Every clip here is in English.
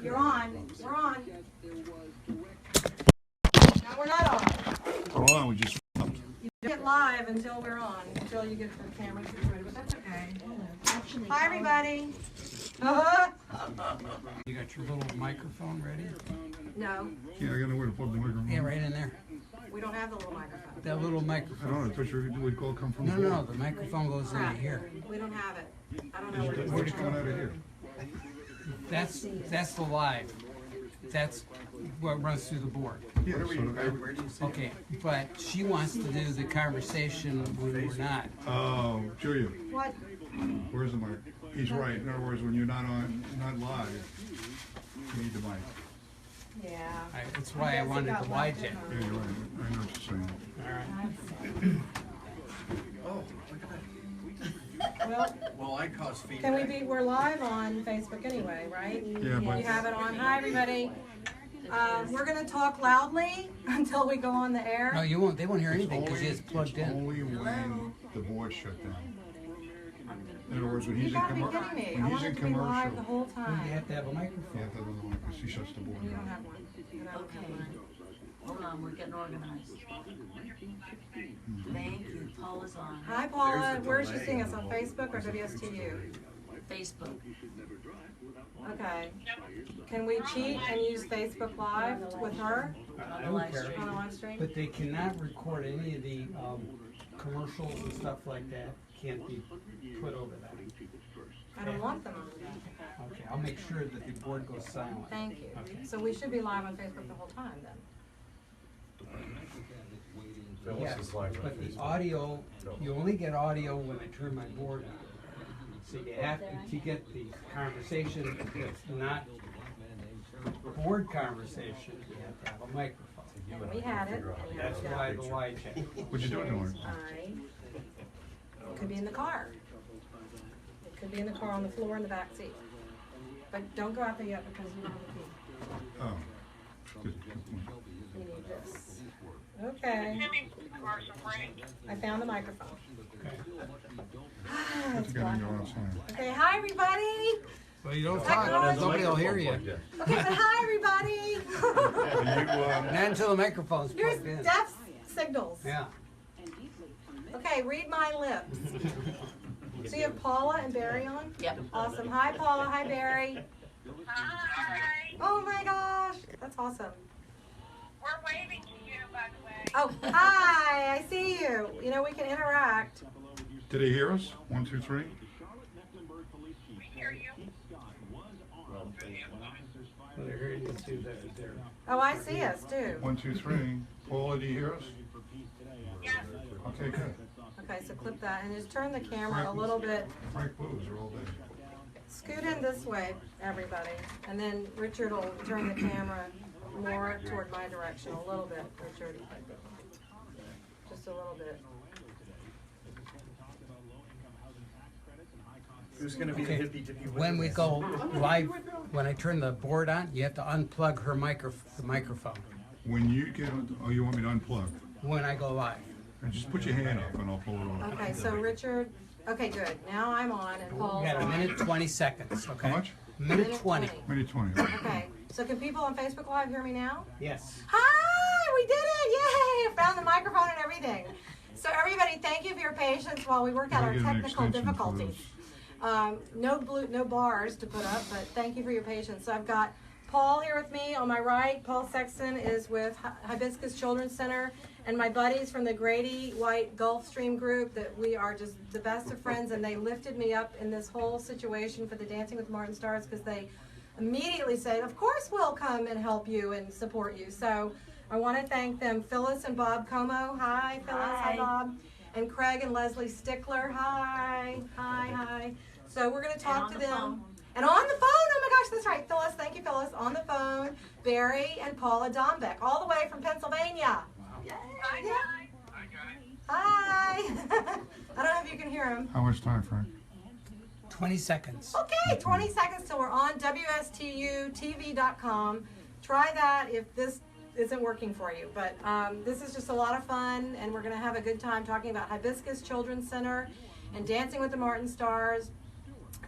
You're on. We're on. No, we're not on. Hold on, we just filmed. You get live until we're on, until you get the camera situated, but that's okay. Hi, everybody. You got your little microphone ready? No, Yeah, I got nowhere to plug the microphone. Yeah, right in there. we don't have the little microphone. That little I microphone. don't know, I thought you would call come from No, the no, board. no, the microphone goes in here. We don't have it. I don't know where it is. Where'd it come out of here? That's the live. That's what runs through the board. Yeah, so Okay, but she wants to do the conversation when we're not. oh, Julia, What? where's the mic? He's right. In other words, when you're not not live, you need the mic. Yeah. That's why I wanted the wide jet. Yeah, you're right. I know what you're saying. All right. Well, I cause feedback. can we be, we're live on Facebook anyway, right? Yeah, but You have it on. Hi, everybody. We're gonna talk loudly until we go on the air. No, you won't. They won't hear anything because it's plugged in. only when the board shut down. In other words, when You he's in gotta be commercial. kidding me. I When he's want in it to be live the commercial. whole You time. have to have a You microphone. have to have the mic because he shuts the board You don't down. have one. You don't have Okay, one. hold on, we're getting organized. Thank you, Paula's on Hi, Paula. Where is she seeing us, on Facebook or WSTU? Facebook. Okay. Can we cheat and use Facebook Live with her I don't care. on a live stream? But they cannot record any of the commercials and stuff like that. Can't be put over that. I don't want them on. Okay, I'll make sure that the board goes silent. Thank you. Okay. So we should be live on Facebook the whole time then. Yes, but the audio, you only get audio when I turn my board on. So you have to get the conversation that's not board conversation, you have to have a microphone. And we had it. And now That's we why don't. the wide check. What you doing, Lauren? It could be in the car. It could be in the car on the floor in the back seat. But don't go out there yet because you don't have a key. Oh. Good point. We need this. Okay. I found the microphone. Okay. That's good on your own sign. Okay, hi everybody. Well, you don't talk, nobody will hear you. Okay, but hi everybody. Not until the microphone's Here's plugged in. deaf signals. Yeah. Okay, read my lips. So you have Paula and Barry on? Yep. Awesome. Hi Paula, hi Barry. Hi. Oh my gosh, that's awesome. We're waving to you, by the way. Oh, hi, I see you. You know, we can interact. Did he hear us? 1, 2, 3. We hear you. Well, they're hearing you too, they're. Oh, I see us too. 1, 2, 3. Paula, do you hear us? Yes. Okay, good. Okay, so clip that and just turn the camera a little bit. Frank Blues are all day. Scoot in this way, everybody. And then Richard will turn the camera more toward my direction a little bit, Richard. Just a little bit. Who's gonna be the hippy dippy? When we go live, when I turn the board on, you have to unplug her the microphone When you get, oh, you want me to unplug? when I go live. And just put your hand up and I'll pull it off. Okay, so Richard, okay, good. Now I'm on and Paul's We got a on. minute 20 seconds, okay? How much? Minute 20. Minute 20. Okay, so can people on Facebook Live hear me now? Yes. Hi, we did it! Yay! I found the microphone and everything. So everybody, thank you for your patience while we work out Can I our get an technical extension for difficulties. this? No bars to put up, but thank you for your patience. So I've got Paul here with me on my right. Paul Sexton is with Hibiscus Children's Center, and my buddies from the Grady White Gulfstream group that we are just the best of friends, and they lifted me up in this whole situation for the Dancing with Martin Stars because they immediately said, of course we'll come and help you and support you. So I want to thank them, Phyllis and Bob Como. Hi, Phyllis. Hi, Bob. And Craig and Leslie Stickler. Hi. Hi, hi. So we're going to talk to them. And on the phone, oh my gosh, that's right, Phyllis. Thank you, Phyllis. On the phone, Barry and Paula Dombeck, all the way from Pennsylvania. Hi, Yeah. guys. Hi. I don't know if you can hear him. How much time, Frank? 20 seconds. Okay, 20 seconds till we're on WSTUTV.com. Try that if this isn't working for you. But this is just a lot of fun, and we're going to have a good time talking about Hibiscus Children's Center and Dancing with the Martin Stars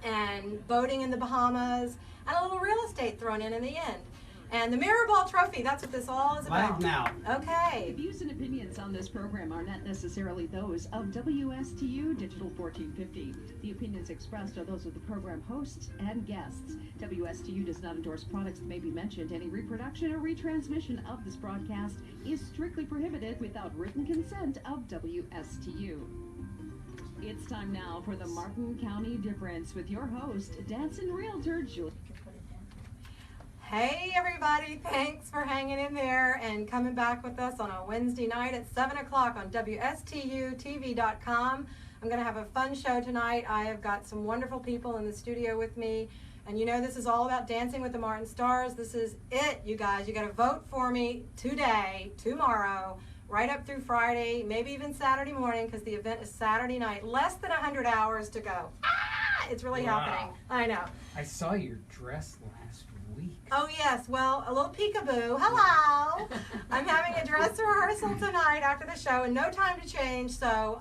and boating in the Bahamas and a little real estate. State thrown in the end. And the Mirror Ball Trophy, that's what this all is about. Live now. Okay. The views and opinions on this program are not necessarily those of WSTU Digital 1450. The opinions expressed are those of the program hosts and guests. WSTU does not endorse products that may be mentioned. Any reproduction or retransmission of this broadcast is strictly prohibited without written consent of WSTU. It's time now for the Martin County Difference with your host, dancing realtor Julie. Hey everybody, thanks for hanging in there and coming back with us on a Wednesday night at 7 o'clock on WSTUTV.com. I'm going to have a fun show tonight. I have got some wonderful people in the studio with me. And you know this is all about Dancing with the Martin Stars. This is it, you guys. You got to vote for me today, tomorrow, right up through Friday, maybe even Saturday morning, because the event is Saturday night. Less than 100 hours to go. It's really happening. I know. I saw your dress last week. Oh yes, well, a little peekaboo. Hello. I'm having a dress rehearsal tonight after the show and no time to change, so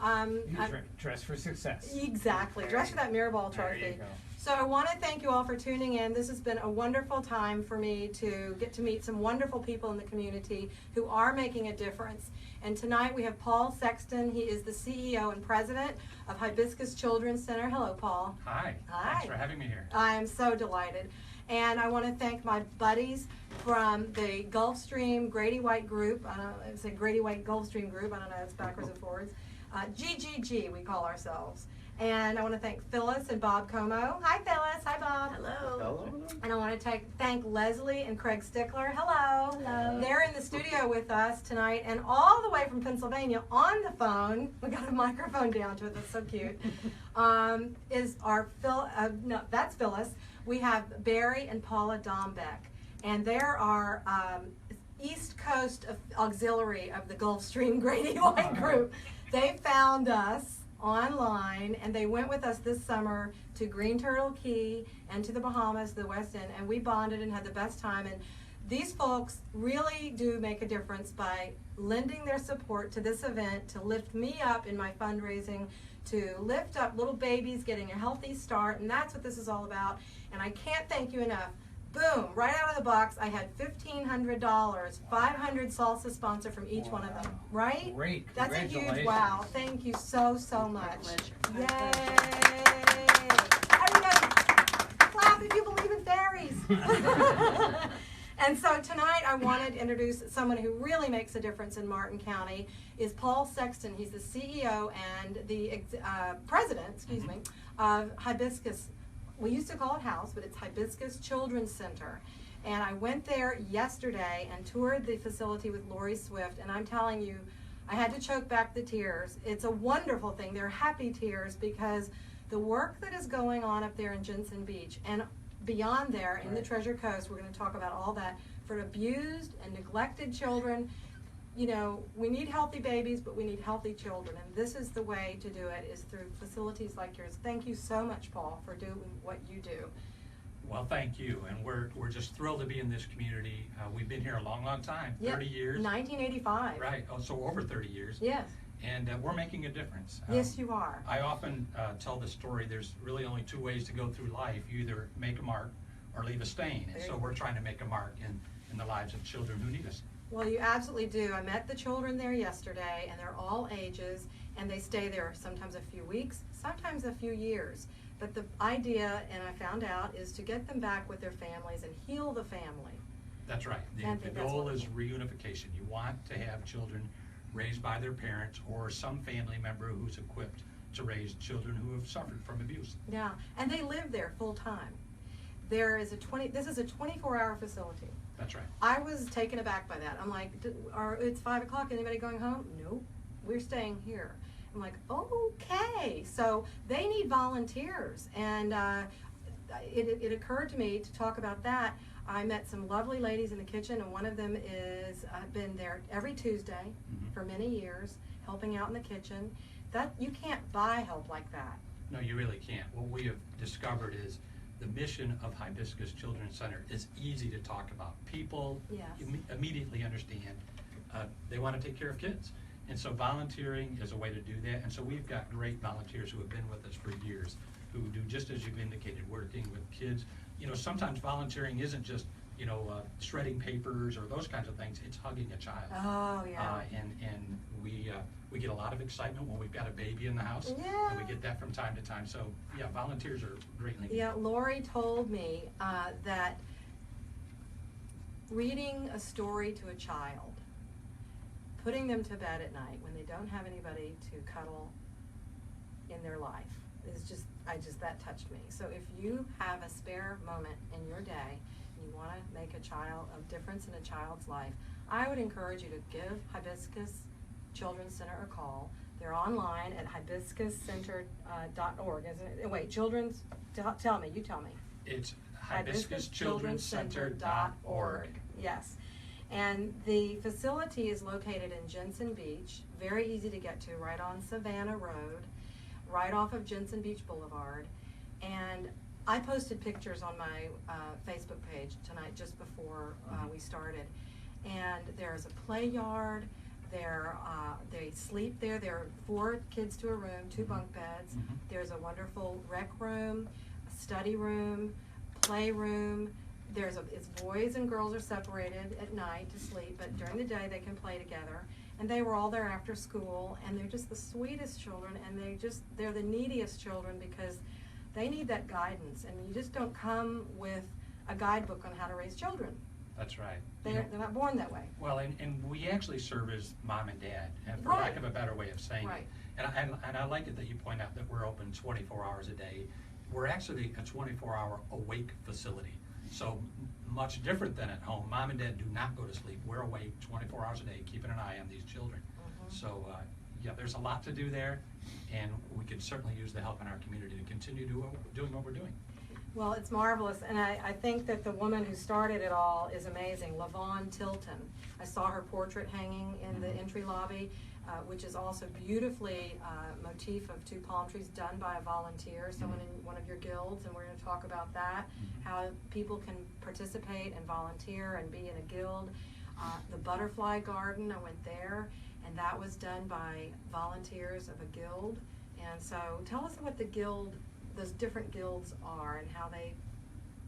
Dress for success. exactly. Dress for that mirror ball There you trophy. go. So I want to thank you all for tuning in. This has been a wonderful time for me to get to meet some wonderful people in the community who are making a difference. And tonight we have Paul Sexton. He is the CEO and president of Hibiscus Children's Center. Hello, Paul. Hi. Hi. Thanks for having me here. I am so delighted. And I want to thank my buddies from the Gulfstream Grady White group. I don't know, it's a Grady White Gulfstream group. I don't know, it's backwards and forwards. GGG, we call ourselves. And I want to thank Phyllis and Bob Como. Hi, Phyllis. Hi, Bob. Hello. And I want to thank Leslie and Craig Stickler. Hello. Hello. They're in the studio with us tonight, and all the way from Pennsylvania on the phone. We got a microphone down to it. That's so cute. Is our no, that's Phyllis. We have Barry and Paula Dombeck, and they're our East Coast auxiliary of the Gulfstream Grady White group. They found us online, and they went with us this summer to Green Turtle Key and to the Bahamas, the West End, and we bonded and had the best time. And these folks really do make a difference by lending their support to this event to lift me up in my fundraising, to lift up little babies getting a healthy start, and that's what this is all about. And I can't thank you enough. Boom, right out of the box, I had $1,500, 500 salsa sponsor from each one of them, right? Great. That's a huge Congratulations. wow. Thank you so, so much. Pleasure. Yay! Everybody, clap if you believe in fairies. And so tonight I wanted to introduce someone who really makes a difference in Martin County. Is Paul Sexton. He's the CEO and the president, excuse me, of Hibiscus. We used to call it House, but it's Hibiscus Children's Center. And I went there yesterday and toured the facility with Lori Swift, and I'm telling you, I had to choke back the tears. It's a wonderful thing. They're happy tears because the work that is going on up there in Jensen Beach and beyond there in the Treasure Coast, we're going to talk about all that, for abused and neglected children. You know, we need healthy babies, but we need healthy children, and this is the way to do it, is through facilities like yours. Thank you so much, Paul, for doing what you do. Well, thank you, and we're just thrilled to be in this community. We've been here a long, long time, 30 years. 1985. Right, oh, so over 30 years. Yes. And we're making a difference. Yes, you are. I often tell the story, there's really only two ways to go through life. You either make a mark or leave a stain. And so we're trying to make a mark in the lives of children who need us. Well, you absolutely do. I met the children there yesterday, and they're all ages, and they stay there sometimes a few weeks, sometimes a few years. But the idea, and I found out, is to get them back with their families and heal the family. That's right. The goal is reunification. You want to have children raised by their parents or some family member who's equipped to raise children who have suffered from abuse. Yeah, and they live there full time. This is a 24-hour facility. That's right. I was taken aback by that. I'm like, it's 5 o'clock, anybody going home? Nope, we're staying here. I'm like, okay. So they need volunteers, and it occurred to me to talk about that. I met some lovely ladies in the kitchen, and one of them is been there every Tuesday for many years, helping out in the kitchen. That you can't buy help like that. No, you really can't. What we have discovered is the mission of Hibiscus Children's Center is easy to talk about. People immediately understand they want to take care of kids. And so volunteering is a way to do that. And so we've got great volunteers who have been with us for years who do just as you've indicated, working with kids you know, sometimes volunteering isn't just, you know, shredding papers or those kinds of things. It's hugging a child. Oh, yeah. And we get a lot of excitement when we've got a baby in the house. Yeah. And we get that from time to time. So, yeah, volunteers are greatly needed. Yeah, Lori told me that reading a story to a child, putting them to bed at night when they don't have anybody to cuddle in their life is just, that touched me. So if you have a spare moment in your day and you want to make a difference in a child's life, I would encourage you to give Hibiscus Children's Center a call. They're online at hibiscuscenter.org, isn't it? Wait, children's, tell me, you tell me. It's hibiscuschildrencenter.org. Yes. And the facility is located in Jensen Beach, very easy to get to, right on Savannah Road, right off of Jensen Beach Boulevard. And I posted pictures on my Facebook page tonight just before we started. And there's a play yard. They sleep there. There are 4 kids to a room, 2 bunk beds. There's a wonderful rec room, a study room, playroom. It's boys and girls are separated at night to sleep, but during the day they can play together. And they were all there after school, and they're just the sweetest children, and they're the neediest children because they need that guidance. And you just don't come with a guidebook on how to raise children. That's right. They're not born that way. Well, and we actually serve as mom and dad, and for Right. lack of a better way of saying Right. it. And I like it that you point out that we're open 24 hours a day. We're actually a 24-hour awake facility. So much different than at home. Mom and dad do not go to sleep. We're awake 24 hours a day, keeping an eye on these children. So, yeah, there's a lot to do there, and we could certainly use the help in our community to continue doing what we're doing. Well, it's marvelous, and I think that the woman who started it all is amazing, LaVon Tilton. I saw her portrait hanging in the entry lobby, which is also beautifully motif of 2 palm trees done by a volunteer, someone in one of your guilds, and we're going to talk about that, how people can participate and volunteer and be in a guild. The butterfly garden, I went there, and that was done by volunteers of a guild. And so tell us what those different guilds are and how they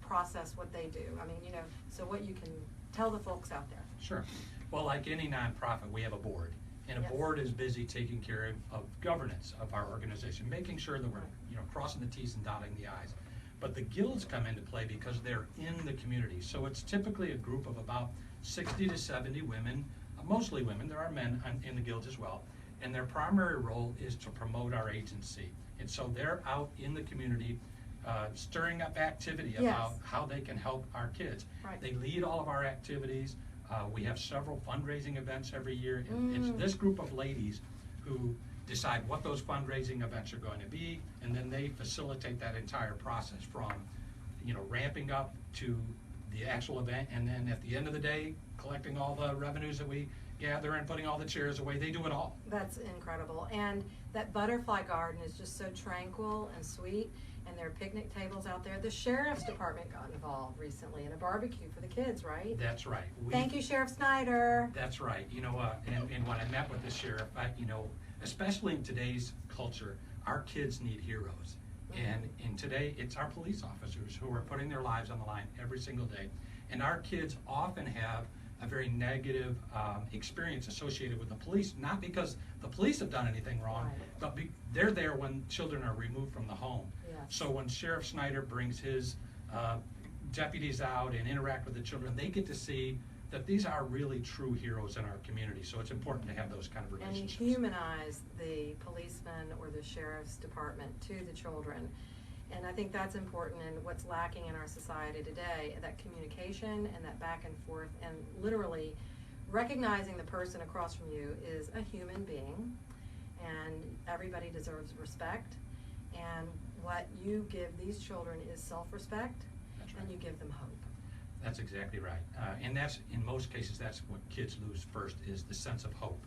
process what they do. I mean, so what you can tell the folks out there. Sure. Well, like any nonprofit, we have a board. And a Yes. board is busy taking care of governance of our organization, making sure that we're crossing the T's and dotting the I's. But the guilds come into play because they're in the community. So it's typically a group of about 60 to 70 women, mostly women. There are men in the guilds as well. And their primary role is to promote our agency. And so they're out in the community stirring up activity about how they can help our kids. Right. They lead all of our activities. We have several fundraising events every year. And it's this group of ladies who decide what those fundraising events are going to be, and then they facilitate that entire process from, ramping up to the actual event, and then at the end of the day, collecting all the revenues that we gather and putting all the chairs away. They do it all. That's incredible. And that butterfly garden is just so tranquil and sweet, and there are picnic tables out there. The sheriff's department got involved recently in a barbecue for the kids, right? That's right. Thank you, Sheriff Snyder. That's right. And when I met with the sheriff, especially in today's culture, our kids need heroes. And today, it's our police officers who are putting their lives on the line every single day. And our kids often have a very negative experience associated with the police, not because the police have done anything wrong, but they're there when children are removed from the home. Yes. So when Sheriff Snyder brings his deputies out and interact with the children, they get to see that these are really true heroes in our community. So it's important to have those kind of relationships. And you humanize the policeman or the sheriff's department to the children. And I think that's important, and what's lacking in our society today, that communication and that back and forth, and literally recognizing the person across from you is a human being, and everybody deserves respect. And what you give these children is self-respect, and you give them hope. That's exactly right. And that's, in most cases, that's what kids lose first, is the sense of hope.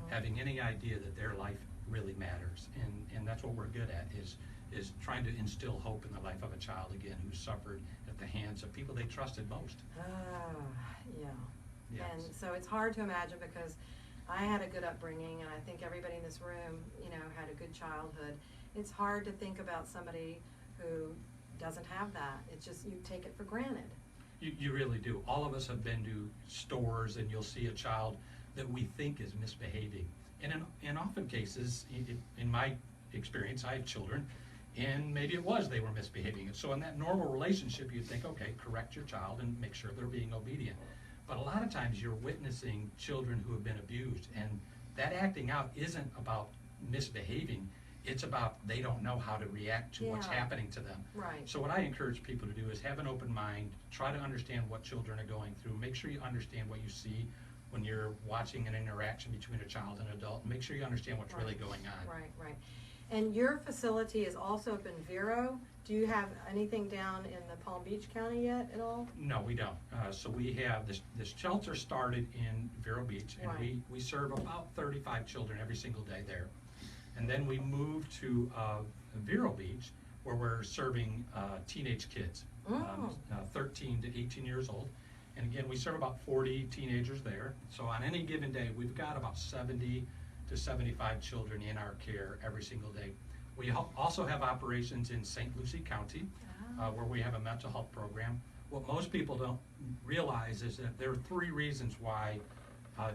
Having any idea that their life really matters. And that's what we're good at, is trying to instill hope in the life of a child, again, who suffered at the hands of people they trusted most. Yeah. Yes. And so it's hard to imagine, because I had a good upbringing, and I think everybody in this room, had a good childhood. It's hard to think about somebody who doesn't have that. It's just, you take it for granted. You really do. All of us have been to stores and you'll see a child that we think is misbehaving. And in often cases, in my experience, I have children, and maybe it was they were misbehaving. And so in that normal relationship, you'd think, okay, correct your child and make sure they're being obedient. But a lot of times you're witnessing children who have been abused, and that acting out isn't about misbehaving. It's about they don't know how to react to what's Yeah. happening to them. Right. So what I encourage people to do is have an open mind, try to understand what children are going through, make sure you understand what you see when you're watching an interaction between a child and an adult, and make sure you understand what's really going on. Right, right. And your facility is also up in Vero. Do you have anything down in the Palm Beach County yet at all? No, we don't. So we have, this shelter started in Vero Beach, and Right. we serve about 35 children every single day there. And then we moved to Vero Beach, where we're serving teenage kids, 13 to 18 years old. And again, we serve about 40 teenagers there. So on any given day, we've got about 70 to 75 children in our care every single day. We also have operations in St. Lucie County, where we have a mental health program. What most people don't realize is that there are 3 reasons why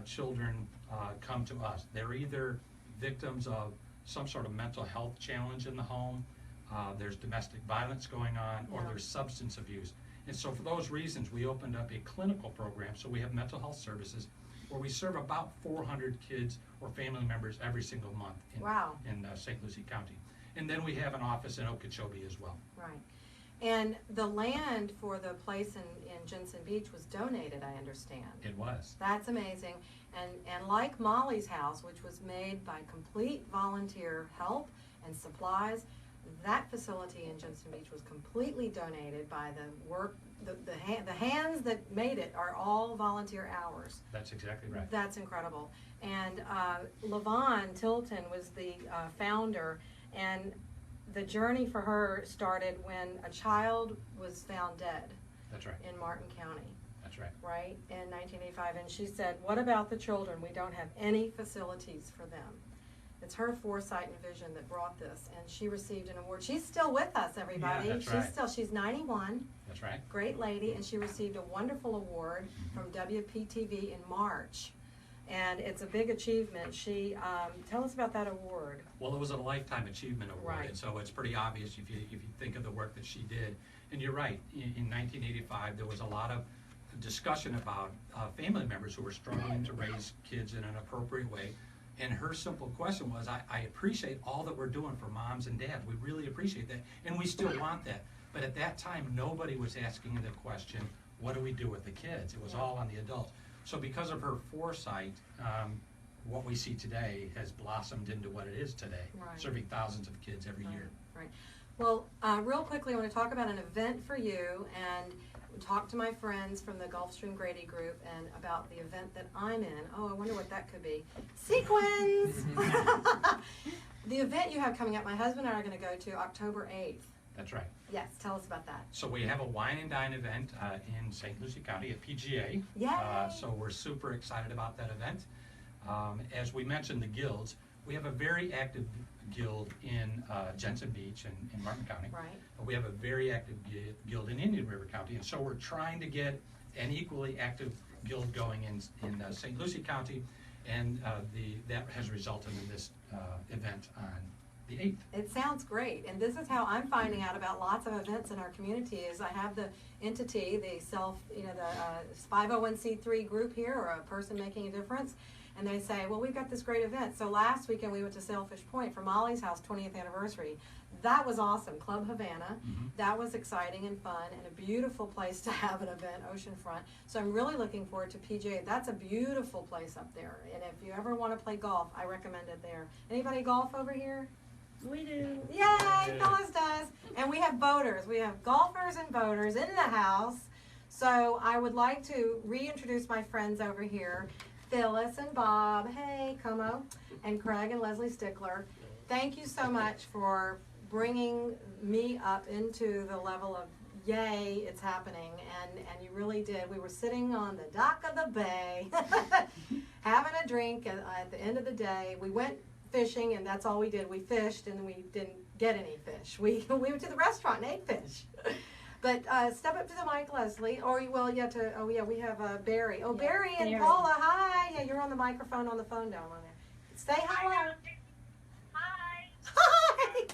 children come to us. They're either victims of some sort of mental health challenge in the home, there's domestic violence going on, or Yeah. there's substance abuse. And so for those reasons, we opened up a clinical program. So we have mental health services where we serve about 400 kids or family members every single month in, Wow. in St. Lucie County. And then we have an office in Okeechobee as well. Right. And the land for the place in Jensen Beach was donated, I understand. It was. That's amazing. And like Molly's house, which was made by complete volunteer help and supplies, that facility in Jensen Beach was completely donated by the work, the hands that made it are all volunteer hours. That's exactly right. That's incredible. And LaVon Tilton was the founder, and the journey for her started when a child was found dead That's right. in Martin County, That's right. right, in 1985. And she said, what about the children? We don't have any facilities for them. It's her foresight and vision that brought this, and she received an award. She's still with us, everybody. Yeah, that's right. She's 91. That's right. Great lady, and she received a wonderful award from WPTV in March. And it's a big achievement. She, tell us about that award. Well, it was a Lifetime Achievement Award, Right. and so it's pretty obvious if you think of the work that she did. And you're right, in 1985, there was a lot of discussion about family members who were struggling to raise kids in an appropriate way. And her simple question was, I appreciate all that we're doing for moms and dads. We really appreciate that, and we still want that. But at that time, nobody was asking the question, what do we do with the kids? It was all on the adults. So because of her foresight, what we see today has blossomed into what it is today, Right. serving thousands of kids every year. Right. Well, real quickly, I want to talk about an event for you and talk to my friends from the Gulfstream Grady group and about the event that I'm in. Oh, I wonder what that could be. Sequins! The event you have coming up, my husband and I are going to go to October 8th. That's right. Yes, tell us about that. So we have a wine and dine event in St. Lucie County at PGA. Yay! So we're super excited about that event. As we mentioned, the guilds, we have a very active guild in Jensen Beach and in Martin County. Right. We have a very active guild in Indian River County, and so we're trying to get an equally active guild going in St. Lucie County, and that has resulted in this event on the 8th. It sounds great, and this is how I'm finding out about lots of events in our community. Is I have the entity, the 501c3 group here, or a person making a difference, and they say, well, we've got this great event. So last weekend we went to Sailfish Point for Molly's house 20th anniversary. That was awesome, Club Havana. That was exciting and fun, and a beautiful place to have an event, oceanfront. So I'm really looking forward to PGA. That's a beautiful place up there, and if you ever want to play golf, I recommend it there. Anybody golf over here? We do. Yay, Phyllis does. And we have boaters. We have golfers and boaters in the house. So I would like to reintroduce my friends over here, Phyllis and Bob, hey, Como, and Craig and Leslie Stickler. Thank you so much for bringing me up into the level of yay, it's happening, and you really did. We were sitting on the dock of the bay, having a drink at the end of the day. We went fishing, and that's all we did. We fished, and we didn't get any fish. We went to the restaurant and ate fish. But step up to the mic, Leslie. Or well, yeah. We have Barry. Oh, Yeah, Barry and Barry. Paula. Hi. Yeah, you're on the microphone on the phone down on there. Say hello. Hi. Hi.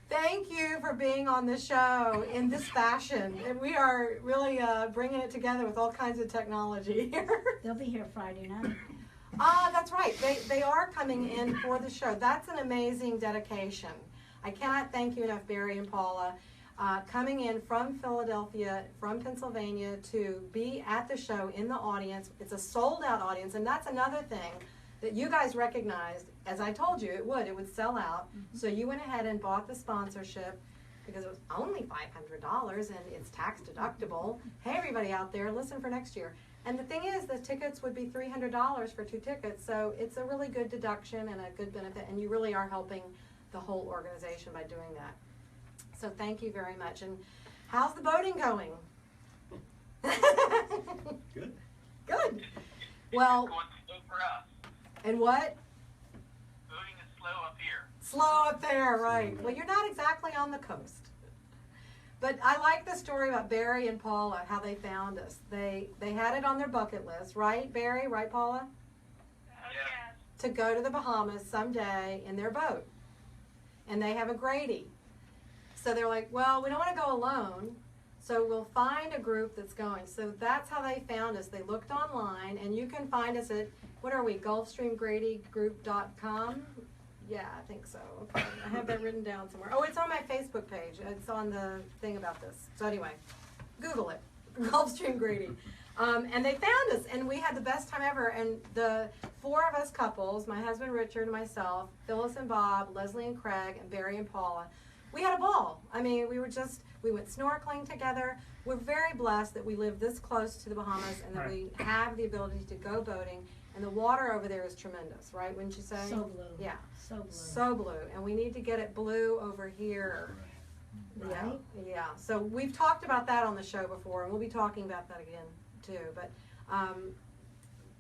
Thank you for being on the show in this fashion. And we are really bringing it together with all kinds of technology here. They'll be here Friday night. That's right. They are coming in for the show. That's an amazing dedication. I cannot thank you enough, Barry and Paula, coming in from Philadelphia, from Pennsylvania, to be at the show in the audience. It's a sold-out audience, and that's another thing that you guys recognized. As I told you, it would sell out. Mm-hmm. So you went ahead and bought the sponsorship because it was only $500 and it's tax deductible. Hey, everybody out there, listen for next year. And the thing is, the tickets would be $300 for 2 tickets, so it's a really good deduction and a good benefit, and you really are helping the whole organization by doing that. So thank you very much. And how's the boating going? Good. Good. Well, Going slow for us. and what? Boating is slow up here. Slow up there, right. Well, you're not exactly on the coast. But I like the story about Barry and Paula, how they found us. They had it on their bucket list, right, Barry? Right, Paula? Yes. To go to the Bahamas someday in their boat. And they have a Grady. So they're like, well, we don't want to go alone, so we'll find a group that's going. So that's how they found us. They looked online, and you can find us at, what are we, GulfstreamGradyGroup.com? Yeah, I think so. Okay. I have that written down somewhere. Oh, it's on my Facebook page. It's on the thing about this. So anyway, Google it, Gulfstream Grady. And they found us, and we had the best time ever. And the 4 of us couples, my husband Richard and myself, Phyllis and Bob, Leslie and Craig, and Barry and Paula, we had a ball. I mean, we went snorkeling together. We're very blessed that we live this close to the Bahamas and that we have the ability to go boating. And the water over there is tremendous, right? Wouldn't you say? So blue. Yeah. So blue. So blue. And we need to get it blue over here. Yeah. Right? Yeah. So we've talked about that on the show before, and we'll be talking about that again too. But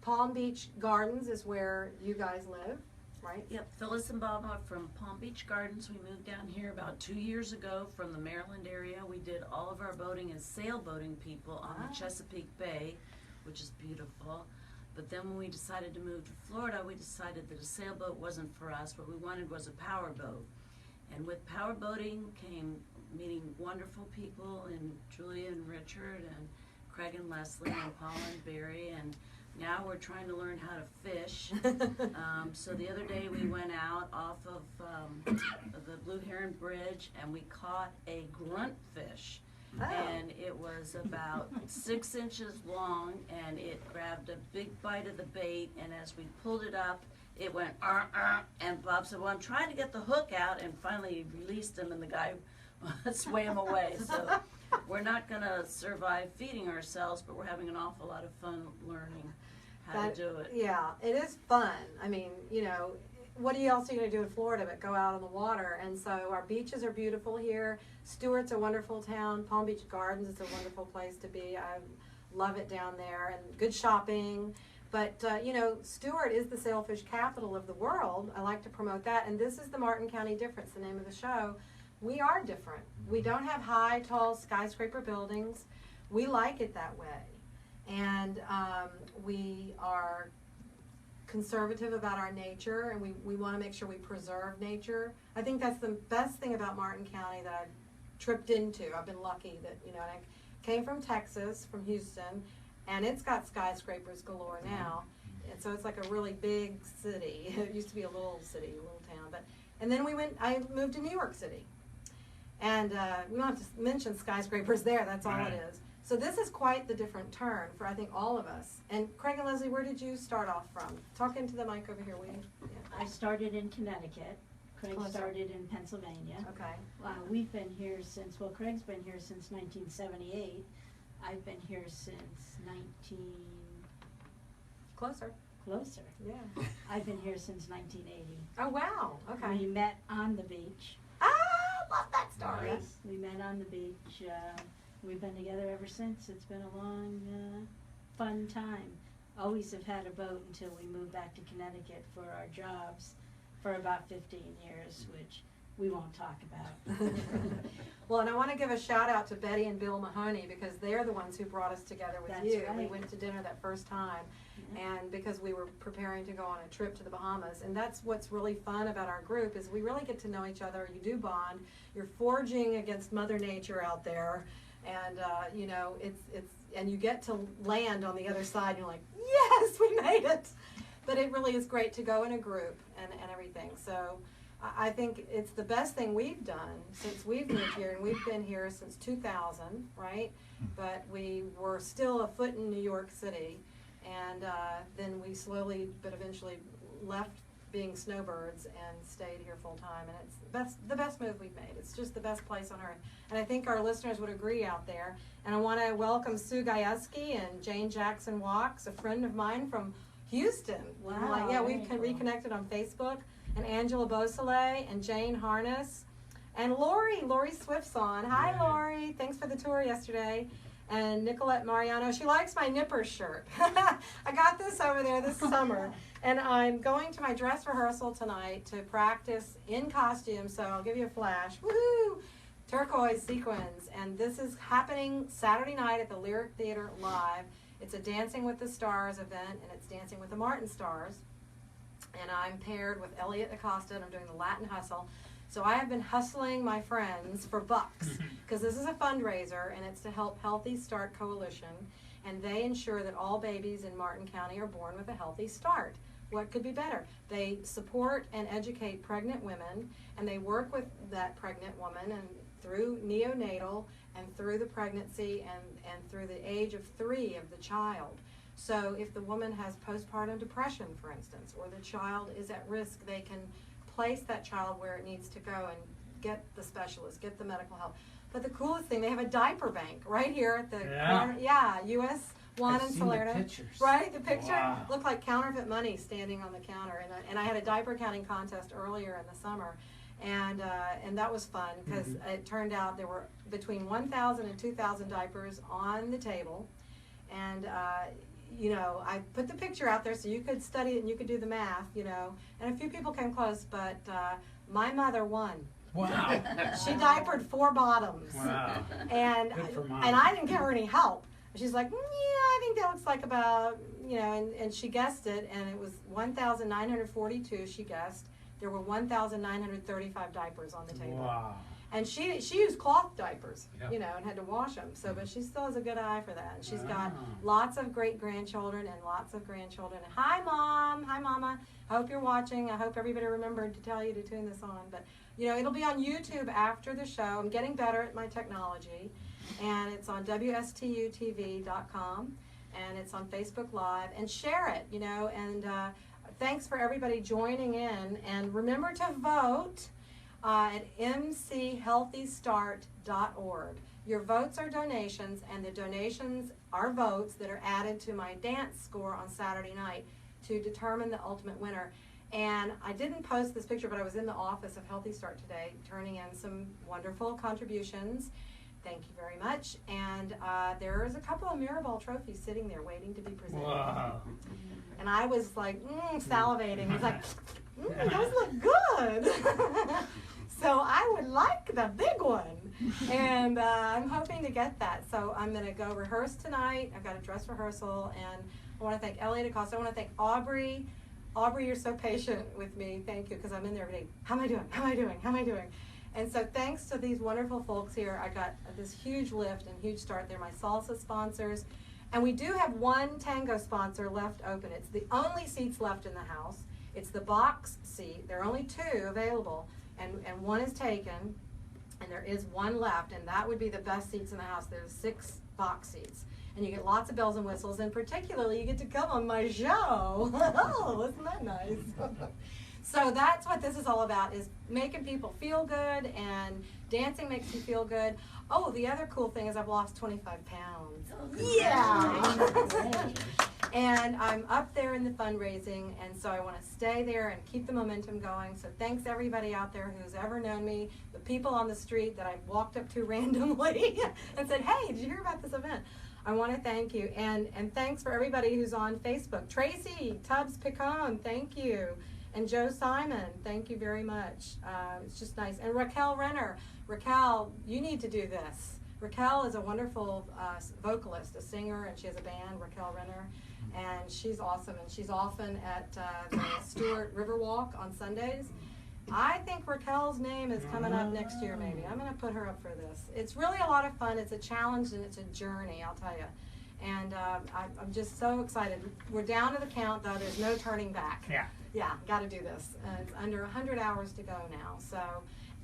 Palm Beach Gardens is where you guys live, right? Yep, Phyllis and Bob are from Palm Beach Gardens. We moved down here about 2 years ago from the Maryland area. We did all of our boating as sailboating people on the Chesapeake Bay, which is beautiful. But then when we decided to move to Florida, we decided that a sailboat wasn't for us. What we wanted was a power boat. And with power boating came meeting wonderful people, and Julia and Richard and Craig and Leslie and Paul and Barry, and now we're trying to learn how to fish. So the other day we went out off of the Blue Heron Bridge and we caught a grunt fish. Oh. And it was about 6 inches long, and it grabbed a big bite of the bait, and as we pulled it up, it went, and Bob said, well, I'm trying to get the hook out, and finally released him, and the guy swam away. So we're not going to survive feeding ourselves, but we're having an awful lot of fun learning how to do it. Yeah, it is fun. I mean, you know, what else are you going to do in Florida but go out on the water? And so our beaches are beautiful here. Stewart's a wonderful town. Palm Beach Gardens is a wonderful place to be. I love it down there, and good shopping. But, you know, Stewart is the sailfish capital of the world. I like to promote that. And this is the Martin County difference, the name of the show. We are different. We don't have high, tall skyscraper buildings. We like it that way. And we are conservative about our nature, and we want to make sure we preserve nature. I think that's the best thing about Martin County that I've tripped into. I've been lucky that, you know, and I came from Texas, from Houston, and it's got skyscrapers galore now. And so it's like a really big city. It used to be a little city, a little town. And then I moved to New York City. And we don't have to mention skyscrapers there, that's all it is. So this is quite the different turn for, I think, all of us. And Craig and Leslie, where did you start off from? Talk into the mic over here, will you? Yeah. I started in Connecticut. Craig started in Pennsylvania. Okay. We've been here since, well, Craig's been here since 1978. I've been here since Closer. Closer. Yeah. I've been here since 1980. Oh, wow. Okay. We met on the beach. Ah, love that story. Yes, we met on the beach. We've been together ever since. It's been a long, fun time. Always have had a boat until we moved back to Connecticut for our jobs for about 15 years, which we won't talk about. Well, and I want to give a shout out to Betty and Bill Mahoney because they're the ones who brought us together with That's you. We right. went to dinner that first time, Yeah. and because we were preparing to go on a trip to the Bahamas. And that's what's really fun about our group is we really get to know each other. You do bond. You're forging against Mother Nature out there, and you know it's and you get to land on the other side. And you're like, yes, we made it. But it really is great to go in a group and everything. So I think it's the best thing we've done since we've moved here, and we've been here since 2000, right? But we were still a foot in New York City, and then we slowly but eventually left being snowbirds and stayed here full time, and it's the best move we've made. It's just the best place on earth, and I think our listeners would agree out there. And I want to welcome Sue Gajewski and Jane Jackson Walks, a friend of mine from Houston. Wow, Yeah, very we've cool. reconnected on Facebook. And Angela Beausoleil and Jane Harness and Lori Swift's on. Hi, Lori. Thanks for the tour yesterday. And Nicolette Mariano. She likes my Nippers shirt. I got this over there this summer. And I'm going to my dress rehearsal tonight to practice in costume. So I'll give you a flash. Woohoo! Turquoise sequins. And this is happening Saturday night at the Lyric Theater Live. It's a Dancing with the Stars event, and it's Dancing with the Martin Stars. And I'm paired with Elliot Acosta, and I'm doing the Latin Hustle. So I have been hustling my friends for bucks, because this is a fundraiser, and it's to help Healthy Start Coalition, and they ensure that all babies in Martin County are born with a healthy start. What could be better? They support and educate pregnant women, and they work with that pregnant woman and through neonatal and through the pregnancy and through the age of 3 of the child. So if the woman has postpartum depression, for instance, or the child is at risk, they can place that child where it needs to go and get the specialist, get the medical help. But the coolest thing, they have a diaper bank right here at the corner. Yeah, US 1 I've in seen Salerno. the pictures. Right, the picture Wow. looked like counterfeit money standing on the counter. And I had a diaper counting contest earlier in the summer. And that was fun because it turned out there were between 1,000 and 2,000 diapers on the table. And you know, I put the picture out there so you could study it and you could do the math, you know. And a few people came close, but my mother won. Wow. She diapered 4 bottoms. Wow. And Good for Mom. and I didn't give her any help. She's like, yeah, I think that looks like about, you know, and she guessed it, and it was 1,942 she guessed. There were 1,935 diapers on the table. Wow. And she used cloth diapers, Yeah. you know, and had to wash them. So, but she still has a good eye for that. And she's got Wow. lots of great grandchildren and lots of grandchildren. Hi, Mom. Hi, Mama. I hope you're watching. I hope everybody remembered to tell you to tune this on. But, you know, it'll be on YouTube after the show. I'm getting better at my technology. And it's on WSTUTV.com. And it's on Facebook Live. And share it, you know. And thanks for everybody joining in. And remember to vote at mchealthystart.org. Your votes are donations, and the donations are votes that are added to my dance score on Saturday night to determine the ultimate winner. And I didn't post this picture, but I was in the office of Healthy Start today turning in some wonderful contributions. Thank you very much. And there is a couple of Mirabelle trophies sitting there waiting to be presented. Wow. And I was like, salivating. I was like, those look good. So I would like the big one. And I'm hoping to get that. So I'm going to go rehearse tonight. I've got a dress rehearsal. And I want to thank Elliot Acosta. I want to thank Aubrey. Aubrey, you're so patient with me. Thank you, because I'm in there every day. How am I doing? How am I doing? How am I doing? And so thanks to these wonderful folks here, I got this huge lift and huge start. They're my salsa sponsors. And we do have one tango sponsor left open. It's the only seats left in the house. It's the box seat. There are only 2 available, and one is taken, and there is 1 left, and that would be the best seats in the house. There's 6 box seats. And you get lots of bells and whistles, and particularly you get to come on my show. Oh, isn't that nice? So that's what this is all about, is making people feel good, and dancing makes you feel good. Oh, the other cool thing is I've lost 25 pounds. Oh, Yeah! And I'm up there in the fundraising, and so I want to stay there and keep the momentum going. So thanks everybody out there who's ever known me, the people on the street that I walked up to randomly and said, hey, did you hear about this event? I want to thank you, and thanks for everybody who's on Facebook. Tracy Tubbs Picon, thank you. And Joe Simon, thank you very much. It's just nice. And Raquel Renner. Raquel, you need to do this. Raquel is a wonderful vocalist, a singer, and she has a band, Raquel Renner. And she's awesome. And she's often at the Stewart Riverwalk on Sundays. I think Raquel's name is coming up next year, maybe. I'm going to put her up for this. It's really a lot of fun. It's a challenge and it's a journey, I'll tell you. And I'm just so excited. We're down to the count, though. There's no turning back. Yeah, got to do this. It's under 100 hours to go now. So,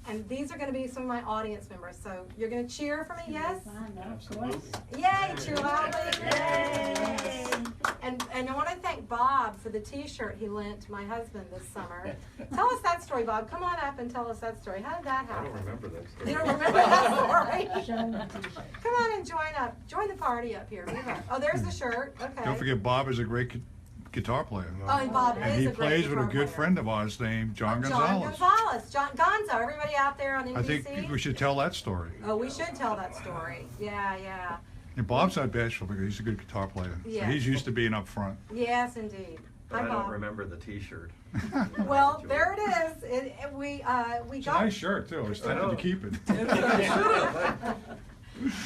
and these are going to be some of my audience members. So you're going to cheer for me, yes? Of course. Yay, cheer loudly. Yay. And I want to thank Bob for the T-shirt he lent to my husband this summer. Tell us that story, Bob. Come on up and tell us that story. How did that happen? I don't remember that story. You don't remember that story? Show them the t-shirt. Come on and join up. Join the party up here. Oh, there's the shirt. Okay. Don't forget, Bob is a great guitar player. Oh, and Bob And is he a great plays with a guitar good player. friend of ours named John John Gonzalez. Gonzalez. John Gonzo. Everybody out there on NBC? I think we should tell that story. Oh, we should tell that story. Yeah. And Bob's not bashful because he's a good guitar player. So Yes. he's used to being up front. Yes, indeed. But Hi, I don't Bob. remember the T-shirt. Well, there it is. We It's a got. nice shirt, too. I was tempted to keep it.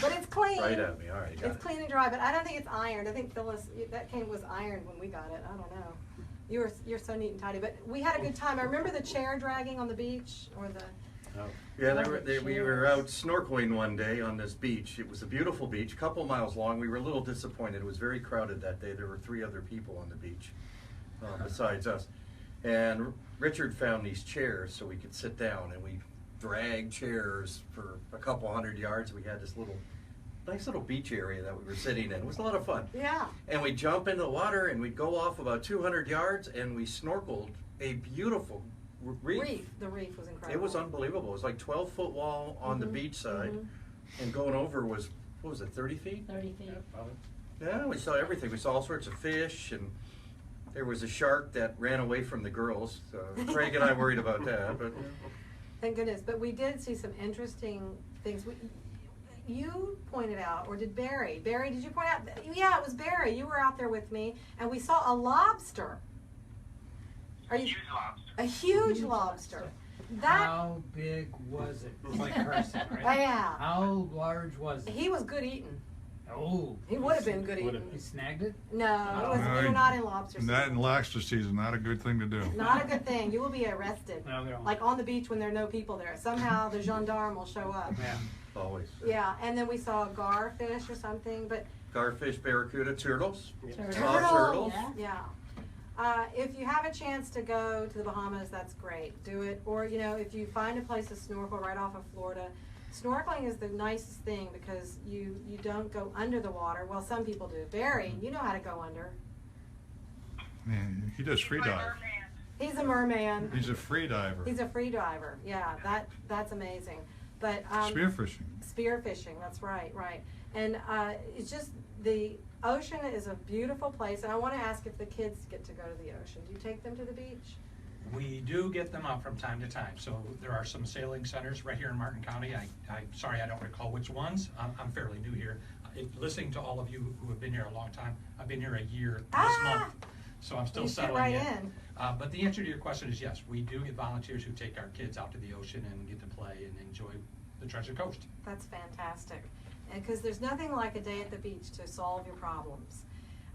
But it's clean. Right at me. All right, got It's it. clean and dry, but I don't think it's ironed. I think Phyllis, that was ironed when we got it. I don't know. You're so neat and tidy, but we had a good time. I remember the chair dragging on the beach, or the. Yeah, we were out snorkeling one day on this beach. It was a beautiful beach, a couple miles long. We were a little disappointed. It was very crowded that day. There were 3 other people on the beach besides us. And Richard found these chairs so we could sit down, and we dragged chairs for a couple 100 yards. We had this nice little beach area that we were sitting in. It was a lot of fun. Yeah. And we'd jump into the water, and we'd go off about 200 yards, and we snorkeled a beautiful reef. The reef was incredible. It was unbelievable. It was like 12-foot wall on the beach side, and going over was, what was it, 30 feet? 30 feet. Yeah, we saw everything. We saw all sorts of fish, and there was a shark that ran away from the girls. So Craig and I worried about that, but Thank goodness. But we did see some interesting things. You pointed out, or did Barry? Barry, did you point out? Yeah, it was Barry. You were out there with me, and we saw a lobster. Huge lobster. A huge lobster. How big was it? It was like a person, right? Yeah. How large was it? He was good eating. Oh. He would have been good eating. You snagged it? No, we were not in lobster season. That in lobster season, not a good thing to do. Not a good thing. You will be arrested. No, they don't. Like on the beach when there are no people there. Somehow the gendarme will show up. Yeah. always. Yeah, and then we saw a garfish or something, but Garfish, barracuda, turtles. Turtles. Turtles. Yeah. If you have a chance to go to the Bahamas, that's great. Do it. Or, if you find a place to snorkel right off of Florida, snorkeling is the nicest thing because you don't go under the water. Well, some people do. Barry, you know how to go under. Man, he does free dive. He's a merman. He's a free diver. He's a free diver. Yeah, that's amazing. But Spearfishing. Spearfishing, that's right. And it's just, the ocean is a beautiful place, and I want to ask if the kids get to go to the ocean. Do you take them to the beach? We do get them out from time to time. So there are some sailing centers right here in Martin County. I'm sorry, I don't recall which ones. I'm fairly new here. Listening to all of you who have been here a long time, I've been here a year this month, so I'm still You fit settling right in. But the answer to your question is yes, we do get volunteers who take our kids out to the ocean and get to play and enjoy the Treasure Coast. That's fantastic. And because there's nothing like a day at the beach to solve your problems.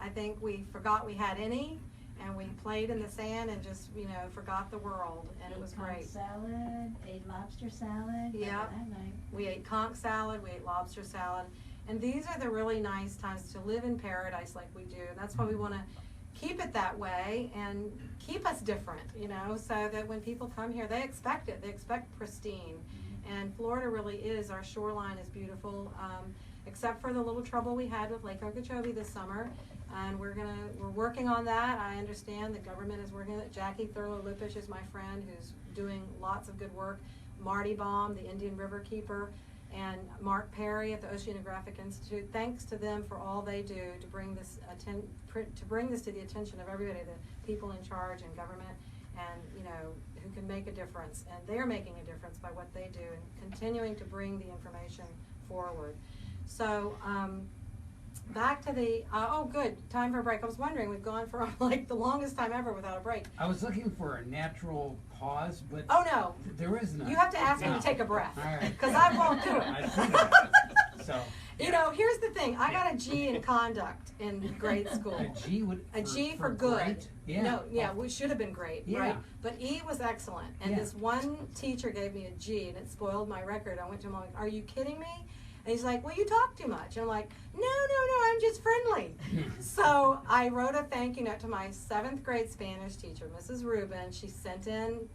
I think we forgot we had any, and we played in the sand and just, forgot the world, and it was great. Salad, ate lobster salad. Yeah. That night. We ate conch salad, we ate lobster salad, and these are the really nice times to live in paradise like we do. And that's why we want to keep it that way and keep us different, so that when people come here, they expect it. They expect pristine. And Florida really is, our shoreline is beautiful, except for the little trouble we had with Lake Okeechobee this summer. And we're working on that. I understand the government is working on it. Jackie Thurlow-Lippisch is my friend who's doing lots of good work. Marty Baum, the Indian River Keeper, and Mark Perry at the Oceanographic Institute. Thanks to them for all they do to bring this to the attention of everybody, the people in charge in government, and who can make a difference. And they're making a difference by what they do and continuing to bring the information forward. So back to the, oh good, time for a break. I was wondering, we've gone for like the longest time ever without a break. I was looking for a natural pause, but Oh no, there is none. you have to ask me No. to take a breath, All right. because I won't do I it. see that. So, You know, here's the thing, I got a G in conduct in grade school. a G would A G for good. great? Yeah. No, yeah, we should have been great, Yeah. right? But E was excellent. And Yeah. this one teacher gave me a G and it spoiled my record. I went to him like, are you kidding me? And he's like, well, you talk too much. And I'm like, no, I'm just friendly. So I wrote a thank you note to my 7th grade Spanish teacher, Mrs. Rubin. She sent in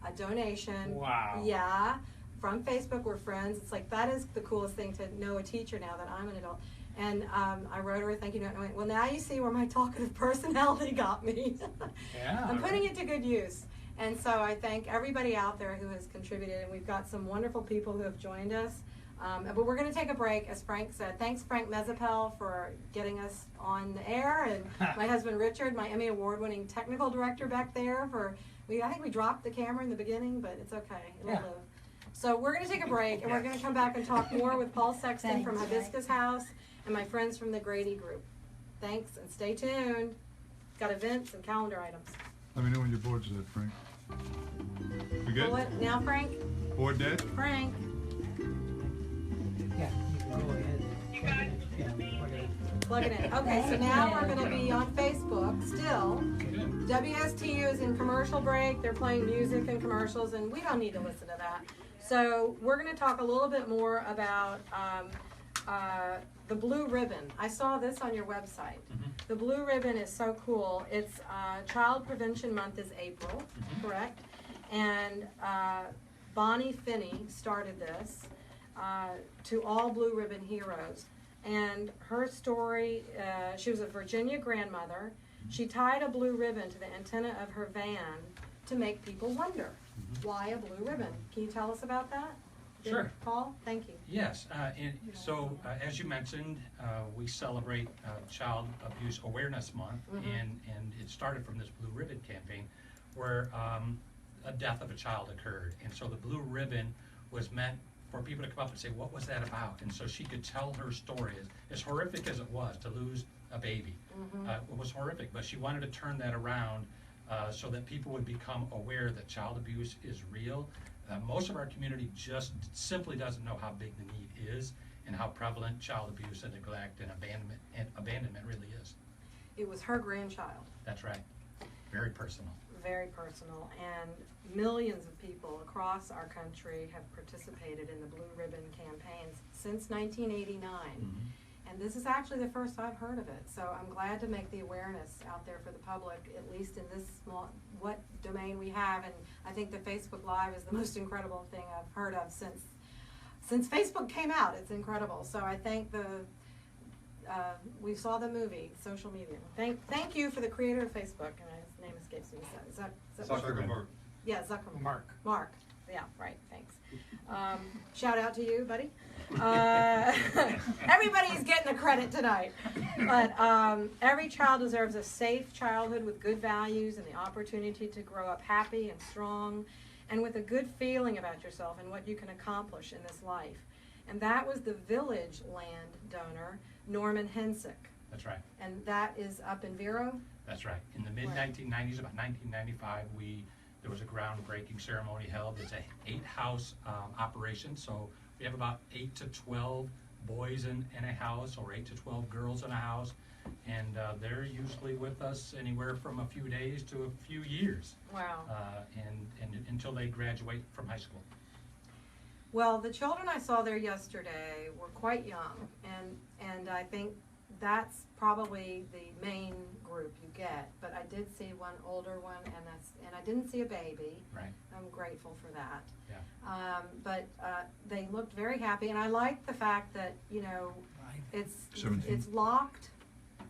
a donation. Wow. Yeah. From Facebook, we're friends. It's like, that is the coolest thing to know a teacher now that I'm an adult. And I wrote her a thank you note and I went, well, now you see where my talkative personality got me. Yeah, I'm putting it to good use. And so I thank everybody out there who has contributed, and we've got some wonderful people who have joined us. But we're going to take a break, as Frank said. Thanks, Frank Mezzapel, for getting us on the air, and my husband Richard, my Emmy Award-winning technical director back there. I think we dropped the camera in the beginning, but it's okay. It'll live. So we're going to take a break, and we're going to come back and talk more with Paul Sexton from Hibiscus House and my friends from the Grady Group. Thanks, and stay tuned. Got events and calendar items. Let me know when your board's dead, Frank. We good? What now, Frank? Board dead? Frank. Yeah, you can go ahead. Yeah, plug it in. Plug it in. Okay, so now we're going to be on Facebook still. WSTU is in commercial break. They're playing music and commercials, and we don't need to listen to that. So we're going to talk a little bit more about the blue ribbon. I saw this on your website. The blue ribbon is so cool. It's Child Prevention Month is April, correct? And Bonnie Finney started this to all blue ribbon heroes. And her story, she was a Virginia grandmother. She tied a blue ribbon to the antenna of her van to make people wonder, why a blue ribbon? Can you tell us about that? Sure. Paul, thank you. Yes, as you mentioned, we celebrate Child Abuse Awareness Month, and it started from this Blue Ribbon campaign where a death of a child occurred. And so the Blue Ribbon was meant for people to come up and say, what was that about? And so she could tell her story. As horrific as it was to lose a baby, it was horrific, but she wanted to turn that around so that people would become aware that child abuse is real. Most of our community just simply doesn't know how big the need is and how prevalent child abuse and neglect and abandonment really is. It was her grandchild. That's right. Very personal. Very personal, and millions of people across our country have participated in the Blue Ribbon campaigns since 1989. And this is actually the first I've heard of it, so I'm glad to make the awareness out there for the public, at least in this small, what domain we have. And I think the Facebook Live is the most incredible thing I've heard of since Facebook came out. It's incredible. So I thank we saw the movie, social media. Thank you for the creator of Facebook, and his name escapes me. Zuckerberg. Yeah, Zuckerberg. Mark. Yeah, right, thanks. Shout out to you, buddy. Everybody's getting the credit tonight. But every child deserves a safe childhood with good values and the opportunity to grow up happy and strong and with a good feeling about yourself and what you can accomplish in this life. And that was the Village land donor, Norman Hensick. That's right. And that is up in Vero? That's right. In the mid-1990s, about 1995, there was a groundbreaking ceremony held. It's a 8-house operation, so we have about 8 to 12 boys in a house, or 8 to 12 girls in a house, and they're usually with us anywhere from a few days to a few years. Wow. And until they graduate from high school. Well, the children I saw there yesterday were quite young, and I think that's probably the main group you get. But I did see one older one, and I didn't see a baby. Right. I'm grateful for that. Yeah. But they looked very happy, and I like the fact that it's 17. it's locked,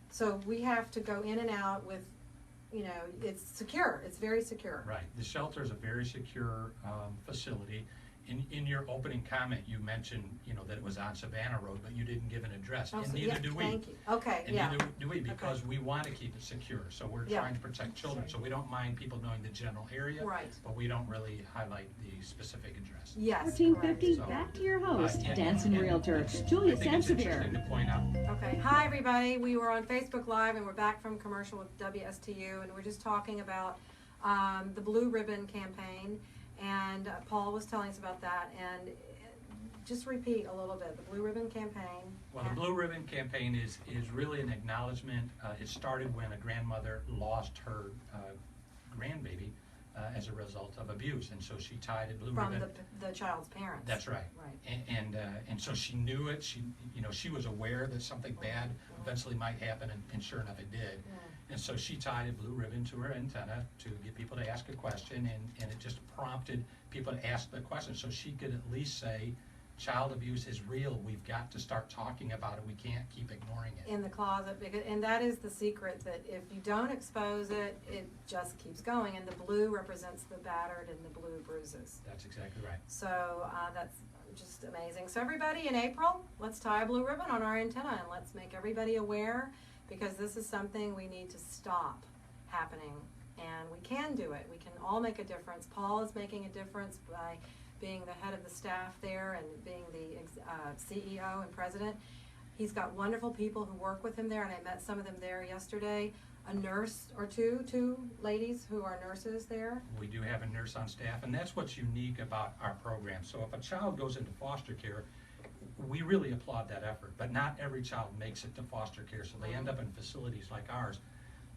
so we have to go in and out with, it's secure. It's very secure. Right. The shelter is a very secure facility, In your opening comment, you mentioned, that it was on Savannah Road, but you didn't give an address, Oh, and so- neither yeah, do we. Thank you. Okay, And yeah. neither do we, because Okay. we want to keep it secure, so we're Yeah. trying to protect children, so we don't mind people knowing the general area. Right. But we don't really highlight the specific address. Yes. 1450, correct. back to your host, Yeah, Dancing and Realtor, it's- Julia I think it's Sansevier. interesting to point out, Okay, hi everybody. We were on Facebook Live and we're back from commercial with WSTU, and we're just talking about the Blue Ribbon campaign, and Paul was telling us about that, and just repeat a little bit, the Blue Ribbon campaign. well, the Blue Ribbon Campaign is really an acknowledgement. It started when a grandmother lost her grandbaby as a result of abuse, and so she tied a blue From ribbon. the child's parents. That's right. Right. And so she knew it. She was aware that something bad eventually might happen, and sure enough, it did. Yeah. And so she tied a blue ribbon to her antenna to get people to ask a question, and it just prompted people to ask the question, so she could at least say, child abuse is real. We've got to start talking about it. We can't keep ignoring it. In the closet, because, and that is the secret, that if you don't expose it, it just keeps going, and the blue represents the battered and the blue bruises. That's exactly right. So that's just amazing. So everybody, in April, let's tie a blue ribbon on our antenna and let's make everybody aware, because this is something we need to stop happening, and we can do it. We can all make a difference. Paul is making a difference by being the head of the staff there and being the CEO and president. He's got wonderful people who work with him there, and I met some of them there yesterday. A nurse or two ladies who are nurses there. We do have a nurse on staff, and that's what's unique about our program. So if a child goes into foster care, we really applaud that effort, but not every child makes it to foster care, so they end up in facilities like ours.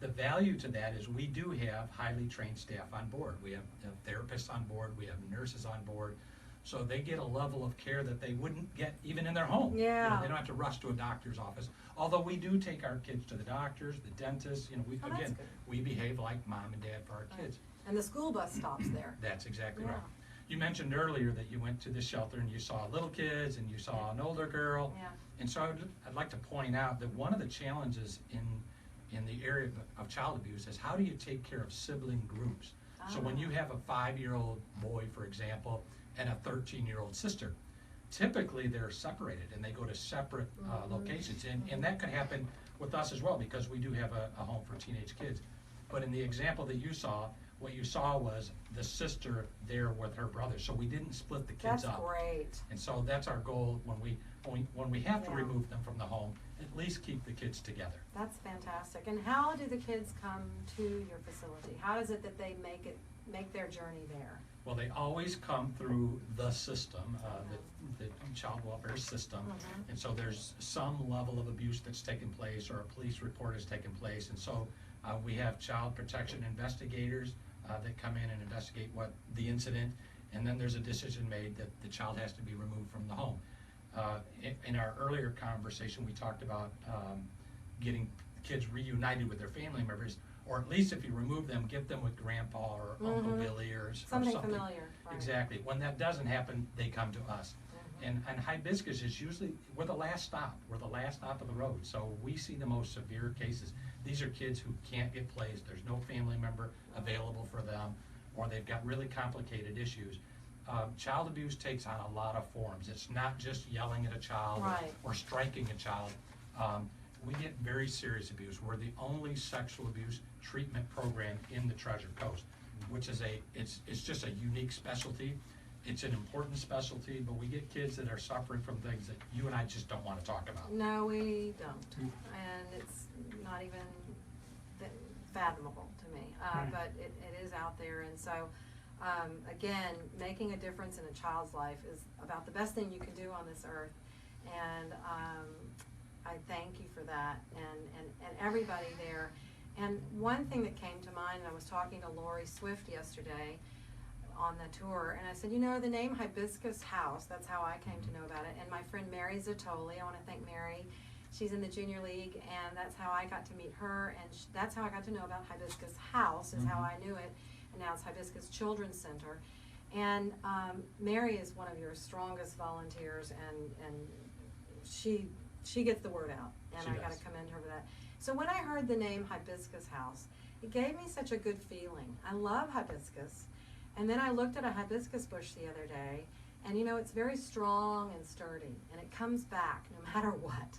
The value to that is we do have highly trained staff on board. We have therapists on board, we have nurses on board, so they get a level of care that they wouldn't get even in their home. Yeah. They don't have to rush to a doctor's office. Although we do take our kids to the doctors, the dentists, Oh, that's again, good. we behave like mom and dad for our kids. And the school bus stops there. That's exactly Yeah. right. You mentioned earlier that you went to the shelter and you saw little kids and you saw an older girl. Yeah. And so I'd like to point out that one of the challenges in the area of child abuse is, how do you take care of sibling groups? So when you have a 5-year-old boy, for example, and a 13-year-old sister, typically they're separated and they go to separate locations. And that could happen with us as well, because we do have a home for teenage kids. But in the example that you saw, what you saw was the sister there with her brother. So we didn't split the kids That's up. great. And so that's our goal when we have to Yeah. remove them from the home, at least keep the kids together. That's fantastic. And how do the kids come to your facility? How is it that they make their journey there? Well, they always come through the system, the child welfare system. Mhm. And so there's some level of abuse that's taken place, or a police report has taken place. And so we have child protection investigators that come in and investigate what the incident, and then there's a decision made that the child has to be removed from the home. In our earlier conversation, we talked about getting kids reunited with their family members, or at least if you remove them, get them with grandpa or Uncle Billy or Something familiar, right. Exactly. When that doesn't happen, they come to us. And Hibiscus is usually, we're the last stop. We're the last stop of the road. So we see the most severe cases. These are kids who can't get placed. There's no family member available for them, or they've got really complicated issues. Child abuse takes on a lot of forms. It's not just yelling at a child Right. or striking a child. We get very serious abuse. We're the only sexual abuse treatment program in the Treasure Coast, which is it's just a unique specialty. It's an important specialty, but we get kids that are suffering from things that you and I just don't want to talk about. No, we don't. And it's not even fathomable to me. But it is out there. And so, again, making a difference in a child's life is about the best thing you can do on this earth. And I thank you for that, and everybody there. And one thing that came to mind, and I was talking to Lori Swift yesterday on the tour, and I said, the name Hibiscus House, that's how I came to know about it. And my friend Mary Zatoli, I want to thank Mary, she's in the junior league, and that's how I got to meet her, and that's how I got to know about Hibiscus House, is how I knew it, and now it's Hibiscus Children's Center. And Mary is one of your strongest volunteers, and she gets the word out, and I got to commend her for that. So when I heard the name Hibiscus House, it gave me such a good feeling. I love hibiscus. And then I looked at a hibiscus bush the other day, And you know, it's very strong and sturdy, and it comes back no matter what.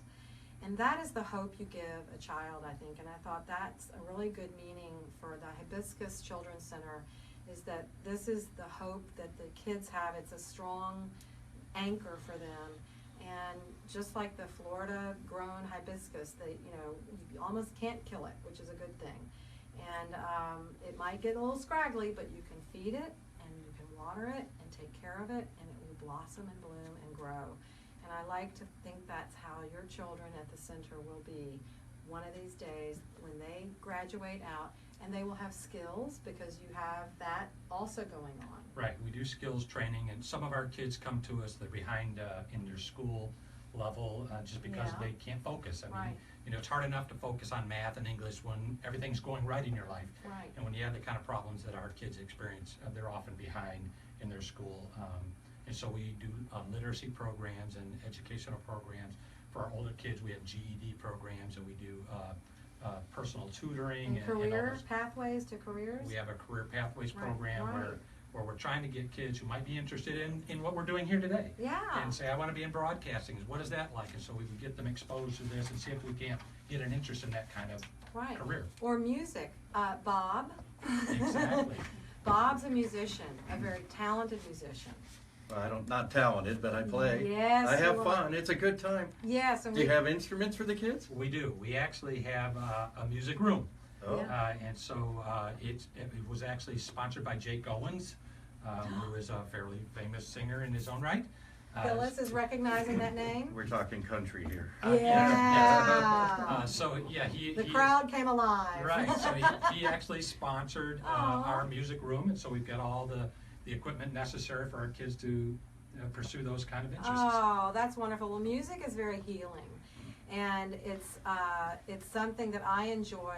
And that is the hope you give a child, I think. And I thought that's a really good meaning for the Hibiscus Children's Center, is that this is the hope that the kids have. It's a strong anchor for them. And just like the Florida grown hibiscus, that, you know, you almost can't kill it, which is a good thing. And it might get a little scraggly, but you can feed it and you can water it and take care of it, and it will blossom and bloom and grow. And I like to think that's how your children at the center will be one of these days when they graduate out, and they will have skills because you have that also going on. Right, we do skills training, and some of our kids come to us, they're behind in their school level just because Yeah. they can't focus. I mean, Right. you know, it's hard enough to focus on math and English when everything's going right in your life. Right. And when you have the kind of problems that our kids experience, they're often behind in their school. And so we do literacy programs and educational programs. For our older kids, we have GED programs, and we do personal tutoring. And all career those. pathways to careers? We have a career pathways Right, program right. where we're trying to get kids who might be interested in what we're doing here today. Yeah. And say, I want to be in broadcasting. What is that like? And so we would get them exposed to this and see if we can't get an interest in that kind of Right. career. Or music. Bob. Exactly. Bob's a musician, a very talented musician. Well, not talented, but I play. Yes, I have you fun. are. It's a good time. Yes, and Do you have instruments for the kids? We do. We actually have a music room. Oh. Yeah. And so it was actually sponsored by Jake Owens, who is a fairly famous singer in his own right. Phyllis is recognizing that name. We're talking country here. Yeah. So yeah, The crowd came alive. Right, so he actually sponsored Aw. our music room, and so we've got all the equipment necessary for our kids to pursue those kind of interests. Oh, that's wonderful. Well, music is very healing, and it's something that I enjoy.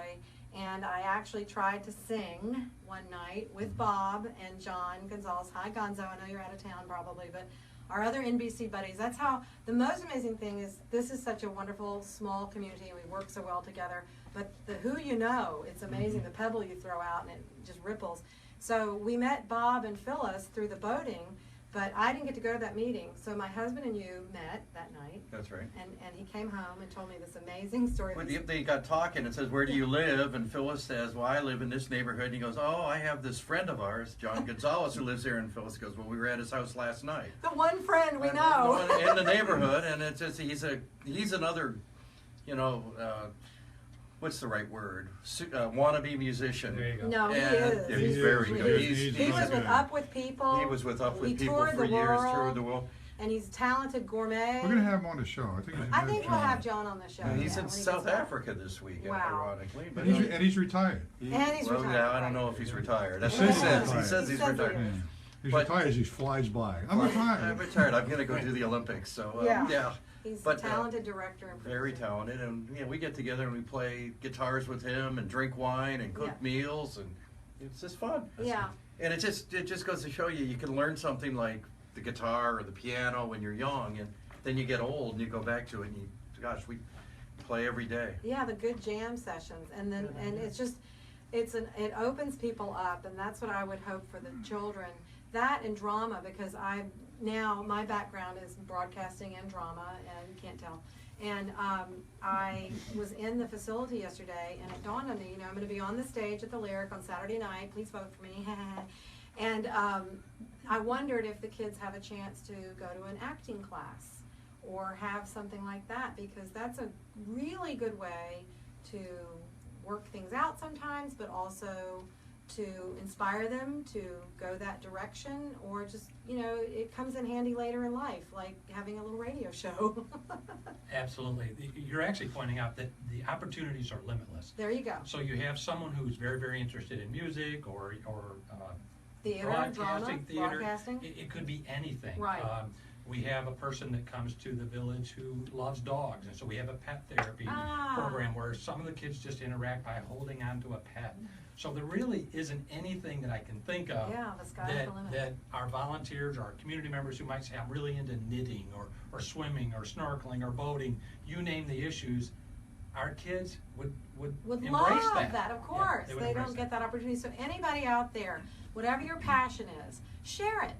And I actually tried to sing one night with Bob and John Gonzalez. Hi, Gonzo. I know you're out of town probably, but our other NBC buddies. That's how the most amazing thing is. This is such a wonderful small community, and we work so well together. But the who you know, it's amazing. The pebble you throw out, and it just ripples. So we met Bob and Phyllis through the boating, but I didn't get to go to that meeting. So my husband and you met that night. That's right. And he came home and told me this amazing story. Well, they got talking and says, where do you live? And Phyllis says, well, I live in this neighborhood. And he goes, oh, I have this friend of ours, John Gonzalez, who lives there. And Phyllis goes, well, we were at his house last night. The one friend we And know. in the neighborhood, and it's just, he's another, you know, what's the right word? Wannabe musician. There you go. No, he And is. he's very good. He was really with good. Up With People. He was with Up With He People toured for the years, world. toured the world. And he's a talented gourmet. We're gonna have him on the show. I think we'll have John on the show. And he's yeah, in when he South gets back. Africa this week, Wow. ironically. But And he's retired. And he's well, retired. yeah, I don't know if he's retired. That's He what he says says. He he's says he's retired. retired. Yeah. He's But- retired as he flies by. I'm I'm retired. retired. I'm gonna go do the Olympics. So Yeah. He's But, a talented director and very producer. talented, and yeah, we get together and we play guitars with him and drink wine and cook Yeah. meals, and it's just fun. Yeah. And it just goes to show you can learn something like the guitar or the piano when you're young, and then you get old and you go back to it and gosh, we play every day. Yeah, the good jam sessions, and then it's just it opens people up, and that's what I would hope for the children. That and drama, because my background is broadcasting and drama, and you can't tell. And I was in the facility yesterday, and it dawned on me, I'm going to be on the stage at the Lyric on Saturday night. Please vote for me. And I wondered if the kids have a chance to go to an acting class or have something like that, because that's a really good way to work things out sometimes, but also to inspire them to go that direction, or just, it comes in handy later in life, like having a little radio show. Absolutely. You're actually pointing out that the opportunities are limitless. There you go. So you have someone who's very, very interested in music or Theater, broadcasting, drama, theater. broadcasting. It could be anything. Right. We have a person that comes to the village who loves dogs, and so we have a pet therapy program where some of the kids just interact by holding on to a pet. So there really isn't anything that I can think of Yeah, the sky's the limit. that our volunteers, our community members who might say, I'm really into knitting or swimming or snorkeling or boating, you name the issues, our kids would Would embrace love that. that, of Yeah, course. would They embrace don't get that opportunity. So anybody out there, whatever your passion is, share it.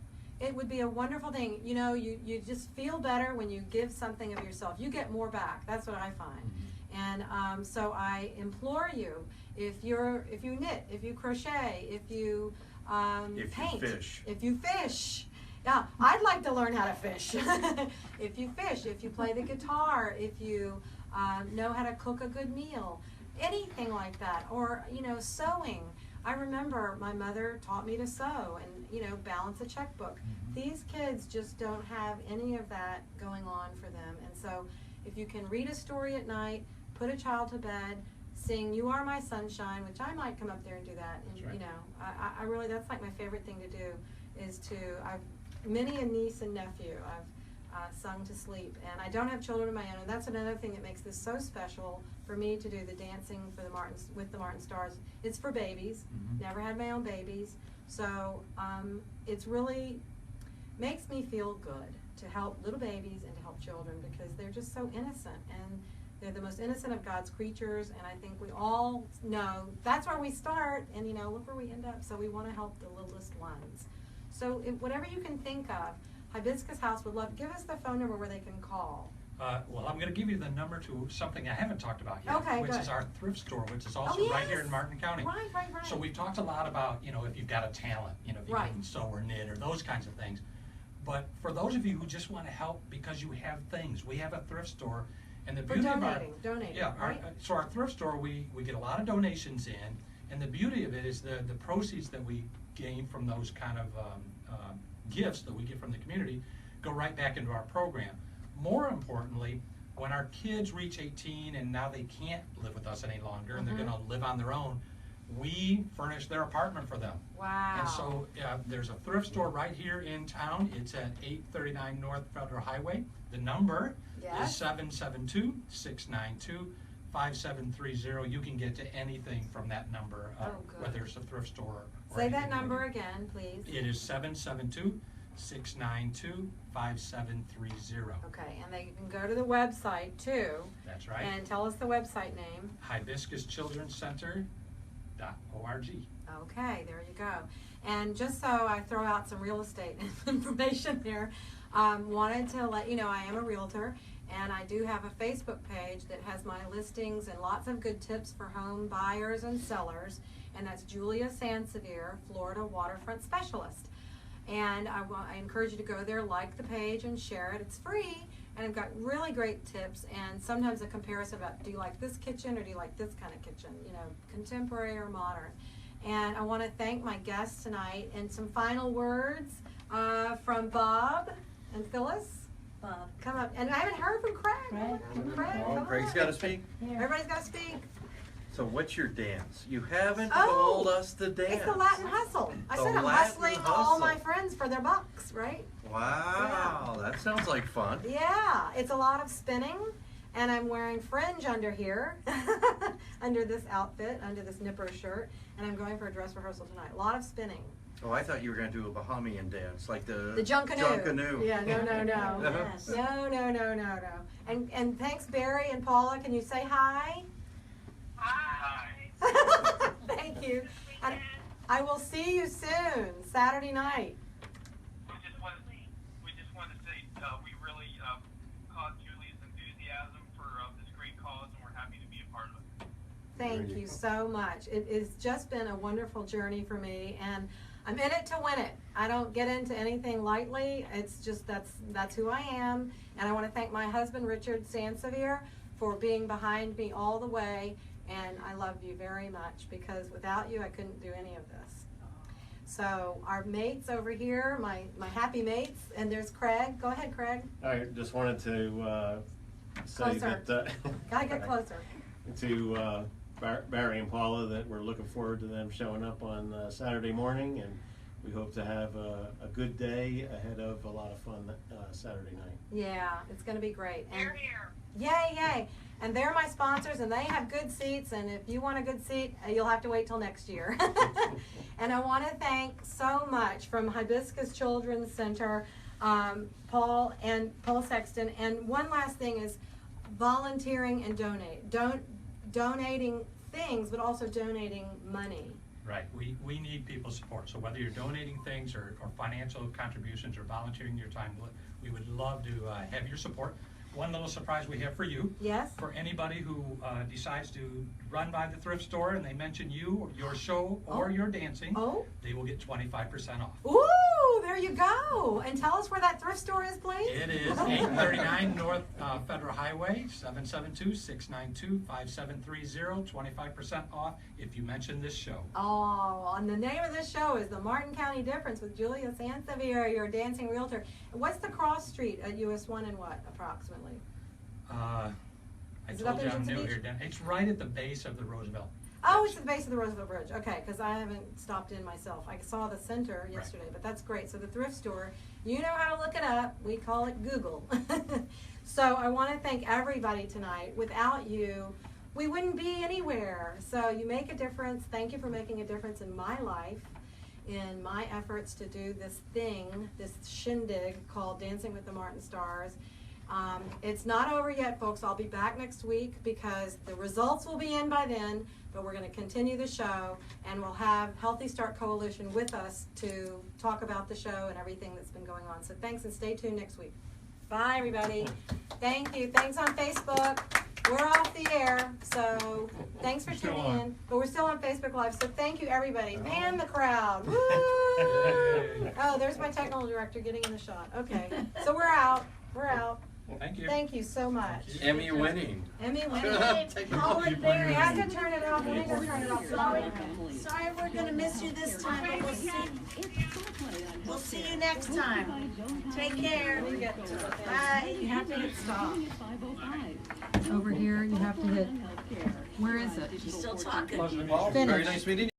it would be a wonderful thing. You know, you just feel better when you give something of yourself. You get more back. That's what I find. And so I implore you, if you knit, if you crochet, if you paint, if you fish. Yeah, I'd like to learn how to fish. If you fish, if you play the guitar, if you know how to cook a good meal, anything like that, or you know, sewing. I remember my mother taught me to sew and, you know, balance a checkbook. These kids just don't have any of that going on for them. And so if you can read a story at night, put a child to bed, sing You Are My Sunshine, which I might come up there and do that. And, you know, I really, that's like my favorite thing to do is to, many a niece and nephew I've sung to sleep. And I don't have children of my own, and that's another thing that makes this so special for me to do the dancing for the with the Martin Stars. It's for babies. Never had my own babies. So it's really makes me feel good to help little babies and to help children because they're just so innocent, and they're the most innocent of God's creatures, and I think we all know that's where we start, and you know, look where we end up. So we want to help the littlest ones. So whatever you can think of, Hibiscus House would love, give us the phone number where they can call. Well, I'm going to give you the number to something I haven't talked about yet, Okay, which good. is our thrift store, which is also right here in Martin County. Right. So we've talked a lot about, you know, if you've got a talent, you know, if you can sew or knit or those kinds of things. But for those of you who just want to help because you have things, we have a thrift store, and the beauty of our donating, yeah, right? So our thrift store, we get a lot of donations in, and the beauty of it is the proceeds that we gain from those kind of gifts that we get from the community go right back into our program. More importantly, when our kids reach 18 and now they can't live with us any longer and they're going to live on their own, we furnish their apartment for them. Wow. And so there's a thrift store right here in town. It's at 839 North Federal Highway. The number is 772-692-5730. You can get to anything from that number, whether it's a thrift store or Say that number again, please. It is 772-692-5730. Okay, and they can go to the website too. That's right. And tell us the website name. HibiscusChildrenCenter.org. Okay, there you go. And just so I throw out some real estate information here, wanted to let you know I am a realtor, and I do have a Facebook page that has my listings and lots of good tips for home buyers and sellers, and that's Julia Sansevier, Florida Waterfront Specialist. And I encourage you to go there, like the page, and share it. It's free, and I've got really great tips, and sometimes a comparison about, do you like this kitchen or do you like this kind of kitchen, you know, contemporary or modern. And I want to thank my guests tonight, and some final words from Bob and Phyllis. Bob. Come up. And I haven't heard from Craig. Craig's got to speak. Everybody's got to speak. So what's your dance? You haven't told us the dance. It's the Latin hustle. I said I'm hustling all my friends for their bucks, right? Wow, that sounds like fun. Yeah, it's a lot of spinning, and I'm wearing fringe under here, under this outfit, under this nipper shirt, and I'm going for a dress rehearsal tonight. A lot of spinning. Oh, I thought you were going to do a Bahamian dance, like the Junkanoo. Yeah, no. Yes. No. And thanks, Barry and Paula. Can you say hi? Hi. Thank you. And I will see you soon, Saturday night. We just want to say we really caught Julie's enthusiasm for this great cause, and we're happy to be a part of it. Thank you so much. It has just been a wonderful journey for me, and I'm in it to win it. I don't get into anything lightly. It's just that's who I am, and I want to thank my husband, Richard Sansevier, for being behind me all the way, and I love you very much, because without you I couldn't do any of this. So our mates over here, my happy mates, and there's Craig. Go ahead, Craig. I just wanted to say Closer. that Gotta get closer. to Barry and Paula that we're looking forward to them showing up on Saturday morning, and we hope to have a good day ahead of a lot of fun Saturday night. Yeah, it's going to be great. And Here. yay. And they're my sponsors, and they have good seats, and if you want a good seat, you'll have to wait till next year. And I want to thank so much from Hibiscus Children's Center, Paul Sexton. And one last thing is volunteering and donating things, but also donating money. Right, we need people's support, so whether you're donating things or financial contributions or volunteering your time, we would love to have your support. One little surprise we have for you. Yes. For anybody who decides to run by the thrift store and they mention you, your show, or your dancing, they will get 25% off. Ooh, there you go. And tell us where that thrift store is, please. It is 839 North Federal Highway, 772-692-5730, 25% off if you mention this show. Oh, and the name of this show is The Martin County Difference with Julia Sansevier, your dancing realtor. What's the cross street at US 1 and what, approximately? I Is it up told you in I'm Jensen new Beach? here, Dan. It's right at the base of the Roosevelt. Oh, it's at the base of the Roosevelt Bridge. Okay, because I haven't stopped in myself. I saw the center yesterday, but that's great. So the thrift store, you know how to look it up. We call it Google. So I want to thank everybody tonight. Without you, we wouldn't be anywhere. So you make a difference. Thank you for making a difference in my life, in my efforts to do this thing, this shindig called Dancing with the Martin Stars. It's not over yet, folks. I'll be back next week because the results will be in by then, but we're going to continue the show, and we'll have Healthy Start Coalition with us to talk about the show and everything that's been going on. So thanks, and stay tuned next week. Bye, everybody. Thank you. Thanks on Facebook. We're off the air, so thanks for tuning in. But we're still on Facebook Live, so thank you, everybody. And the crowd. Woo! Oh, there's my technical director getting in the shot. Okay, so we're out. We're out. Thank you. Thank you so much. Emmy winning. Emmy winning. Take Howard Berry. I had to turn it off. We need to turn it off. Sorry, we're gonna miss you this time, but we'll see you next time. Take care. Bye. You have to hit stop. Over here, you have to hit. Where is it? Still talking. Very nice meeting you.